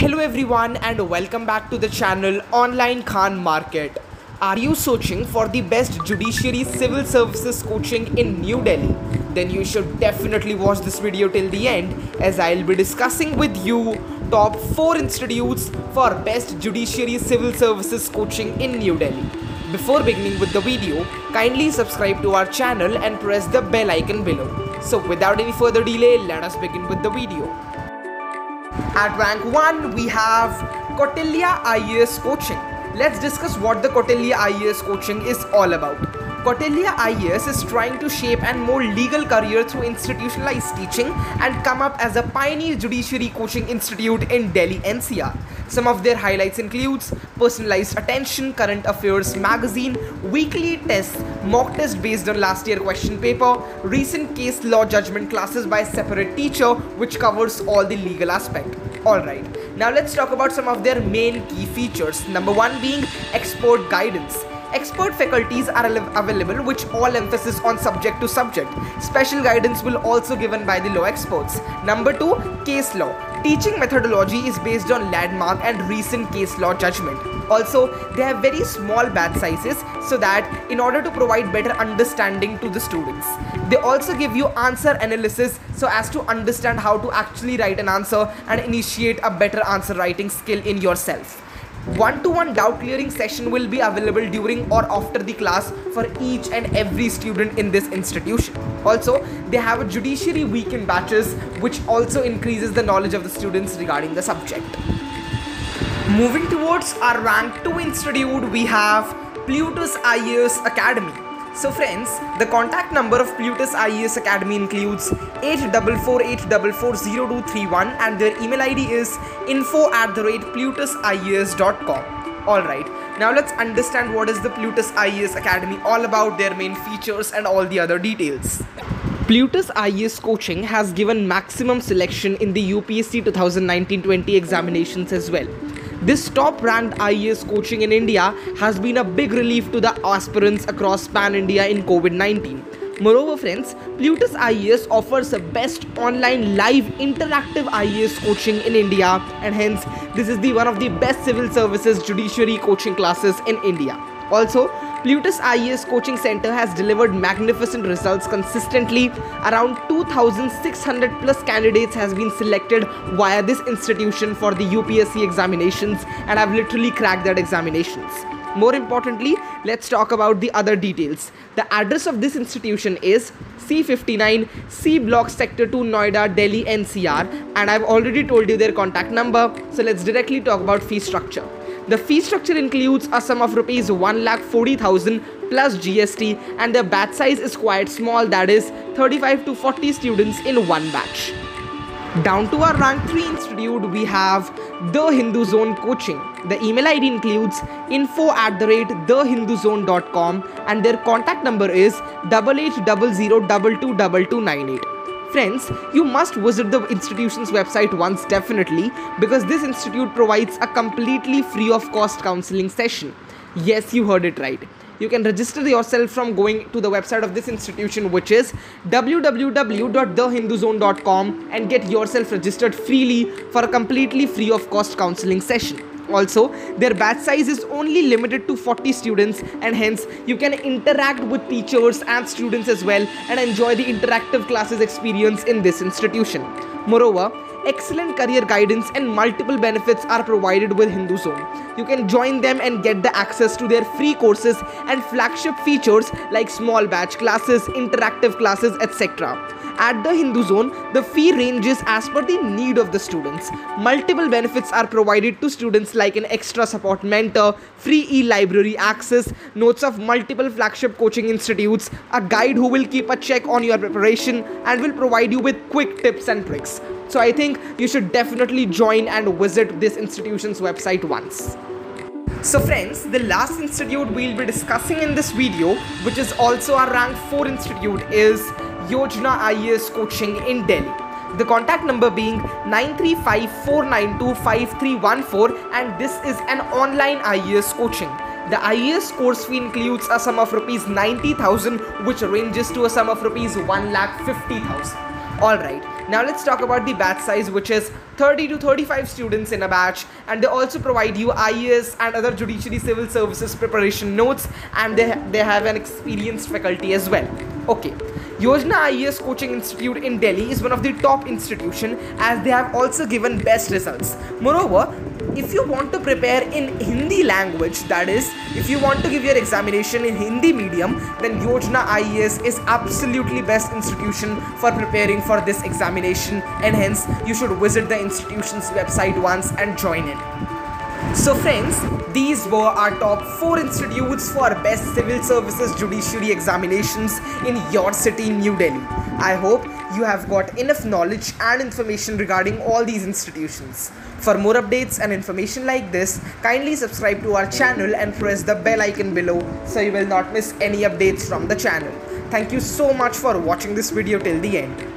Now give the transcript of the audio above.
Hello everyone and welcome back to the channel Online Khan Market. Are you searching for the best judiciary civil services coaching in New Delhi? Then you should definitely watch this video till the end, as I'll be discussing with you top 4 institutes for best judiciary civil services coaching in New Delhi. Before beginning with the video, kindly subscribe to our channel and press the bell icon below. So without any further delay, let us begin with the video. At rank 1, we have Kautilya IAS Coaching. Let's discuss what the Kautilya IAS Coaching is all about. Kautilya IAS is trying to shape a more legal career through institutionalized teaching and come up as a pioneer judiciary coaching institute in Delhi NCR. Some of their highlights includes personalized attention, current affairs magazine, weekly tests, mock test based on last year question paper, recent case law judgment classes by a separate teacher which covers all the legal aspect. Alright, now let's talk about some of their main key features. Number 1 being expert guidance. Expert faculties are available which all emphasis on subject to subject. Special guidance will also given by the law experts. Number 2, case law. Teaching methodology is based on landmark and recent case law judgment. Also, they have very small batch sizes so that in order to provide better understanding to the students. They also give you answer analysis so as to understand how to actually write an answer and initiate a better answer writing skill in yourself. One-to-one doubt clearing session will be available during or after the class for each and every student in this institution. Also, they have a judiciary weekend batches which also increases the knowledge of the students regarding the subject. Moving towards our rank 2 institute, we have Plutus IAS Academy. So friends, the contact number of Plutus IAS Academy includes 8448440231 and their email ID is info@plutusias.com. Alright, now let's understand what is the Plutus IAS Academy all about, their main features and all the other details. Plutus IAS Coaching has given maximum selection in the UPSC 2019-20 examinations as well. This top-ranked IAS coaching in India has been a big relief to the aspirants across pan-India in COVID-19. Moreover friends, Plutus IAS offers the best online live interactive IAS coaching in India, and hence this is one of the best civil services judiciary coaching classes in India. Also, Plutus IAS Coaching Center has delivered magnificent results consistently. Around 2,600 plus candidates has been selected via this institution for the UPSC examinations and have literally cracked that examinations. More importantly, let's talk about the other details. The address of this institution is C59 C Block Sector 2 Noida, Delhi NCR, and I've already told you their contact number. So let's directly talk about fee structure. The fee structure includes a sum of rupees 1,40,000 plus GST, and the batch size is quite small, that is 35 to 40 students in one batch. Down to our rank 3 institute, we have The Hindu Zone Coaching. The email ID includes info@thehinduzone.com and their contact number is 8800222298. Friends, you must visit the institution's website once definitely, because this institute provides a completely free of cost counseling session. Yes, you heard it right. You can register yourself from going to the website of this institution, which is www.thehinduzone.com, and get yourself registered freely for a completely free of cost counseling session. Also, their batch size is only limited to 40 students, and hence you can interact with teachers and students as well and enjoy the interactive classes experience in this institution. Moreover, excellent career guidance and multiple benefits are provided with Hindu Zone. You can join them and get the access to their free courses and flagship features like small batch classes, interactive classes, etc. At the Hindu Zone, the fee ranges as per the need of the students. Multiple benefits are provided to students like an extra support mentor, free e-library access, notes of multiple flagship coaching institutes, a guide who will keep a check on your preparation and will provide you with quick tips and tricks. So I think you should definitely join and visit this institution's website once. So friends, the last institute we'll be discussing in this video, which is also our rank 4 institute, is Yojana IAS Coaching in Delhi. The contact number being 935-492-5314, and this is an online IAS coaching. The IAS course fee includes a sum of rupees 90,000, which ranges to a sum of rupees 1,50,000. Alright, now let's talk about the batch size, which is 30 to 35 students in a batch, and they also provide you IAS and other judiciary civil services preparation notes, and they have an experienced faculty as well. Okay, Yojana IAS Coaching Institute in Delhi is one of the top institutions, as they have also given best results. Moreover, if you want to prepare in Hindi language, that is, if you want to give your examination in Hindi medium, then Yojana IAS is absolutely best institution for preparing for this examination, and hence you should visit the institution's website once and join in. So friends, these were our top 4 institutes for best civil services judiciary examinations in your city, New Delhi. I hope you have got enough knowledge and information regarding all these institutions. For more updates and information like this, kindly subscribe to our channel and press the bell icon below so you will not miss any updates from the channel. Thank you so much for watching this video till the end.